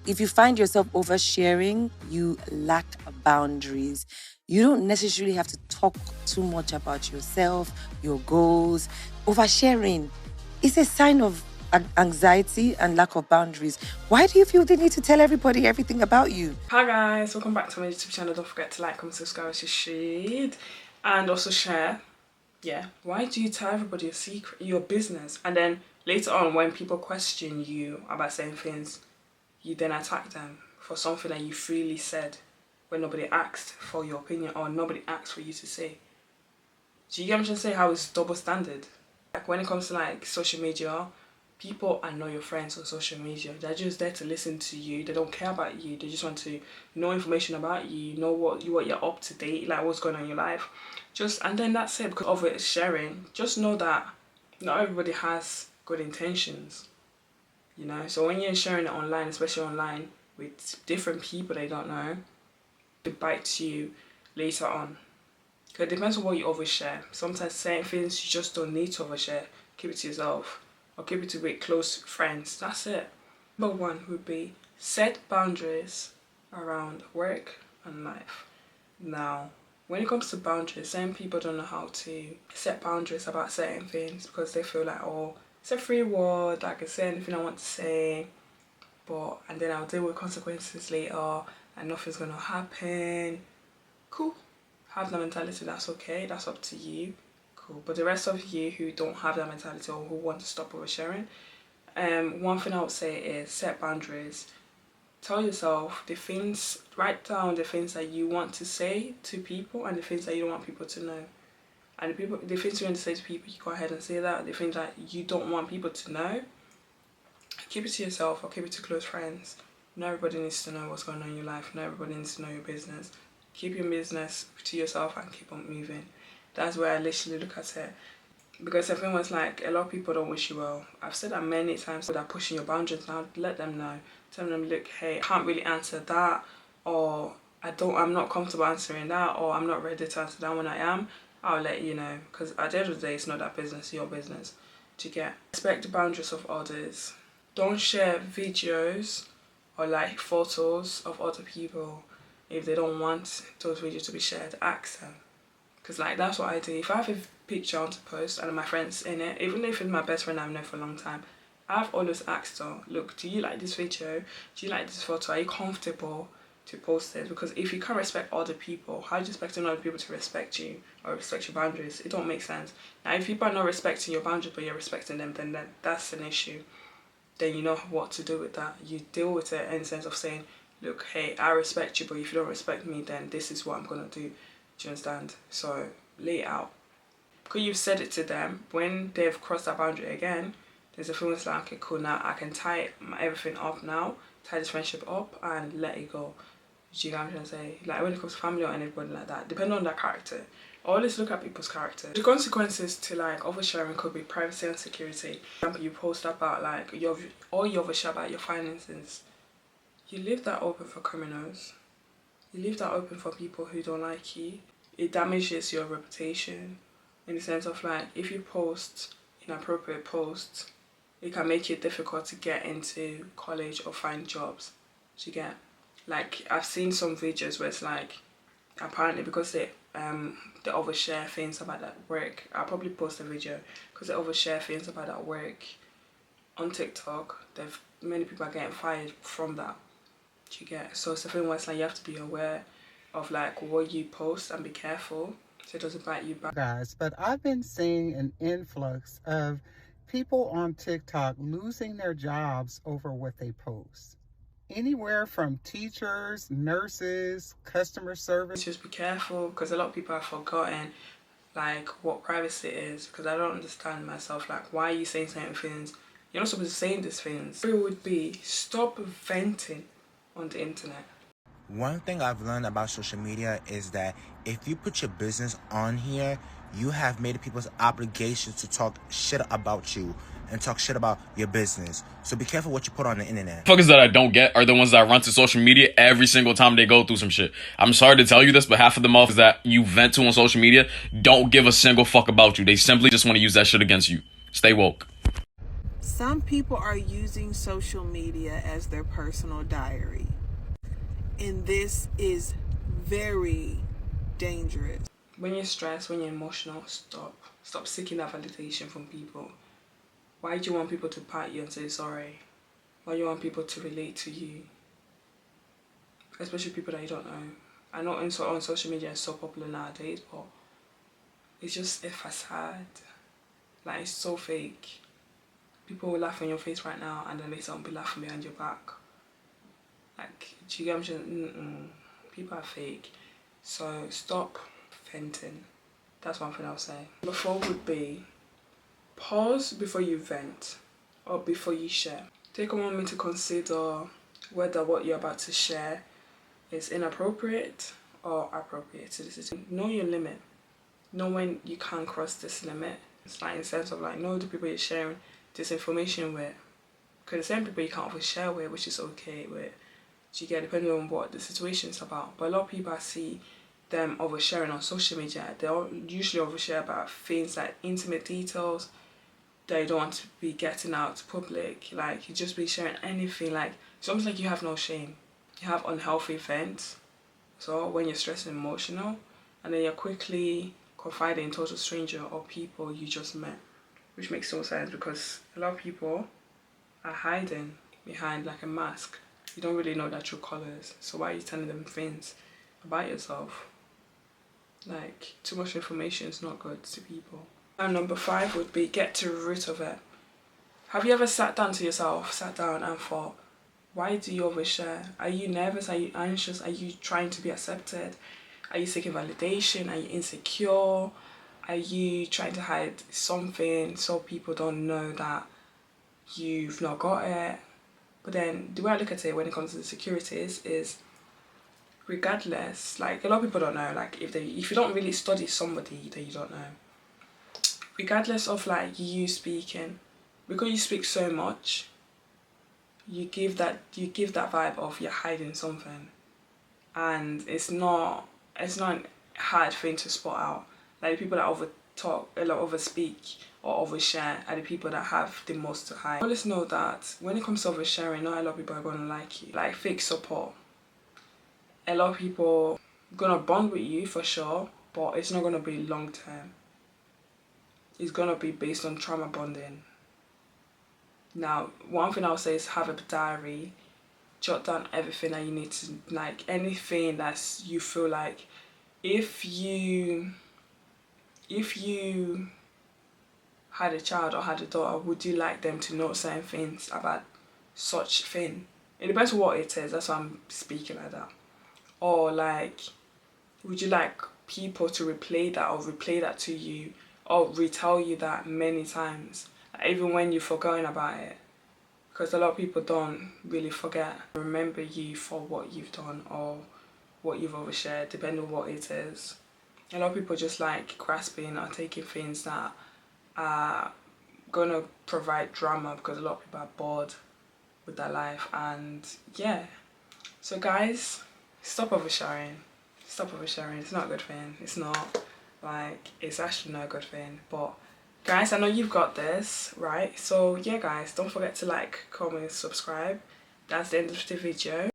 if you find yourself oversharing, you lack boundaries. You don't necessarily have to talk too much about yourself, your goals. Oversharing is a sign of anxiety and lack of boundaries. Why do you feel the need to tell everybody everything about you? Hi guys, welcome back to my YouTube channel. Don't forget to like, comment, subscribe if you should, and also share. Yeah, why do you tell everybody your secret, your business, and then later on when people question you about certain things, you then attack them for something that you freely said when nobody asked for your opinion or nobody asked for you to say? Do you get what I'm trying to say? How it's double standard? Like when it comes to like social media, people are not your friends on social media. They're just there to listen to you. They don't care about you. They just want to know information about you, know what you're up to date, like what's going on in your life. And then that's it. Because of it sharing, just know that not everybody has good intentions. You know, so when you're sharing it online, especially online with different people they don't know, it bites you later on. Because it depends on what you overshare. Sometimes certain things you just don't need to overshare. Keep it to yourself. Or keep it to with close friends. That's it. Number one would be set boundaries around work and life. Now, when it comes to boundaries, some people don't know how to set boundaries about certain things because they feel like, oh, it's a free world, I can say anything I want to say, and then I'll deal with consequences later and nothing's gonna happen. Cool. Have that mentality, that's okay, that's up to you. Cool. But the rest of you who don't have that mentality or who want to stop oversharing, one thing I would say is set boundaries. Tell yourself write down the things that you want to say to people and the things that you don't want people to know. And the things you want to say to people, you go ahead and say that. The things that you don't want people to know, keep it to yourself or keep it to close friends. Not everybody needs to know what's going on in your life. Not everybody needs to know your business. Keep your business to yourself and keep on moving. That's where I literally look at it. Because everyone's like, a lot of people don't wish you well. I've said that many times, that are pushing your boundaries now. Let them know. Tell them, look, hey, I can't really answer that, or I'm not comfortable answering that, or I'm not ready to answer that. When I am, I'll let you know. Because at the end of the day, it's not that business, it's your business. Do you get? Respect the boundaries of others. Don't share videos or like photos of other people if they don't want those videos to be shared. Ask them. Because like that's what I do. If I have a picture I want to post and my friend's in it, even if it's my best friend I've known for a long time, I've always asked her, look, do you like this video? Do you like this photo? Are you comfortable to post it? Because if you can't respect other people, how do you expect other people to respect you or respect your boundaries? It don't make sense. Now, if people are not respecting your boundaries but you're respecting them, then that's an issue. Then you know what to do with that. You deal with it in the sense of saying, look, hey, I respect you, but if you don't respect me, then this is what I'm going to do. Do you understand? So lay it out. Because you've said it to them, when they've crossed that boundary again, there's a feeling like, okay, cool, now I can tie everything up now, tie this friendship up and let it go. Do you get what I'm trying to say? Like when it comes to family or anybody like that, depending on their character, always look at people's character. The consequences to like oversharing could be privacy and security. For example, you post about like you overshare about your finances. You leave that open for criminals. You leave that open for people who don't like you. It damages your reputation in the sense of like if you post inappropriate posts, it can make it difficult to get into college or find jobs. Do you get? Like I've seen some videos where it's like apparently because they overshare things about that work. I'll probably post a video because they overshare things about that work on TikTok. Many people are getting fired from that. Do you get? So it's a thing where it's like you have to be aware of like what you post and be careful so it doesn't bite you back. Guys, but I've been seeing an influx of people on TikTok losing their jobs over what they post. Anywhere from teachers, nurses, customer service. Just be careful because a lot of people have forgotten like what privacy is, because I don't understand myself. Like, why are you saying certain things? You're not supposed to say these things. It would be stop venting on the internet. One thing I've learned about social media is that if you put your business on here, you have made it people's obligation to talk shit about you and talk shit about your business. So be careful what you put on the internet. Fuckers that I don't get are the ones that run to social media every single time they go through some shit. I'm sorry to tell you this, but half of the motherfuckers that you vent to on social media don't give a single fuck about you. They simply just want to use that shit against you. Stay woke. Some people are using social media as their personal diary, and this is very dangerous. When you're stressed, when you're emotional, stop seeking that validation from people. Why do you want people to pat you and say sorry? Why do you want people to relate to you? Especially people that you don't know. I know on social media it's so popular nowadays, but it's just a facade. Like, it's so fake. People will laugh in your face right now and then later on be laughing behind your back. Like, do you get what I'm saying? People are fake. So stop venting. That's one thing I'll say. Number 4 would be pause before you vent or before you share. Take a moment to consider whether what you're about to share is inappropriate or appropriate to the situation. Know your limit. Know when you can't cross this limit. It's like in the sense of like, know the people you're sharing this information with. Because the same people you can't overshare with, which is okay with. You get, depending on what the situation is about. But a lot of people I see them oversharing on social media, they'll usually overshare about things like intimate details that you don't want to be getting out to public. Like, you just be sharing anything. Like, it's almost like you have no shame. You have unhealthy vents. So when you're stressed and emotional, and then you're quickly confiding in total stranger or people you just met, which makes no sense because a lot of people are hiding behind like a mask. You don't really know their true colors, so why are you telling them things about yourself? Like, too much information is not good to people. And number 5 would be get to the root of it. Have you ever sat down and thought, why do you overshare? Are you nervous? Are you anxious? Are you trying to be accepted? Are you seeking validation? Are you insecure? Are you trying to hide something so people don't know that you've not got it? But then the way I look at it when it comes to insecurities is, regardless, like, a lot of people don't know, like, if you don't really study somebody that you don't know, regardless of like you speaking, because you speak so much, you give that vibe of you're hiding something, and it's not a hard thing to spot out. Like, the people that overspeak or overshare are the people that have the most to hide. Always know that when it comes to oversharing, not a lot of people are gonna like you. Like, fake support. A lot of people gonna bond with you for sure, but it's not gonna be long term. It's gonna be based on trauma bonding. Now, one thing I'll say is have a diary. Jot down everything that you need to, like, anything that's you feel like if you had a child or had a daughter, would you like them to know certain things about such thing? It depends on what it is, that's why I'm speaking like that. Or like, would you like people to replay that to you or retell you that many times, even when you've forgotten about it? Because a lot of people don't really forget. Remember you for what you've done or what you've overshared, depending on what it is. A lot of people just like grasping or taking things that are gonna provide drama because a lot of people are bored with their life. And yeah, so guys, stop oversharing. It's not a good thing. It's not, like, it's actually not a good thing. But guys, I know you've got this, right? So yeah guys, don't forget to like, comment, subscribe. That's the end of the video.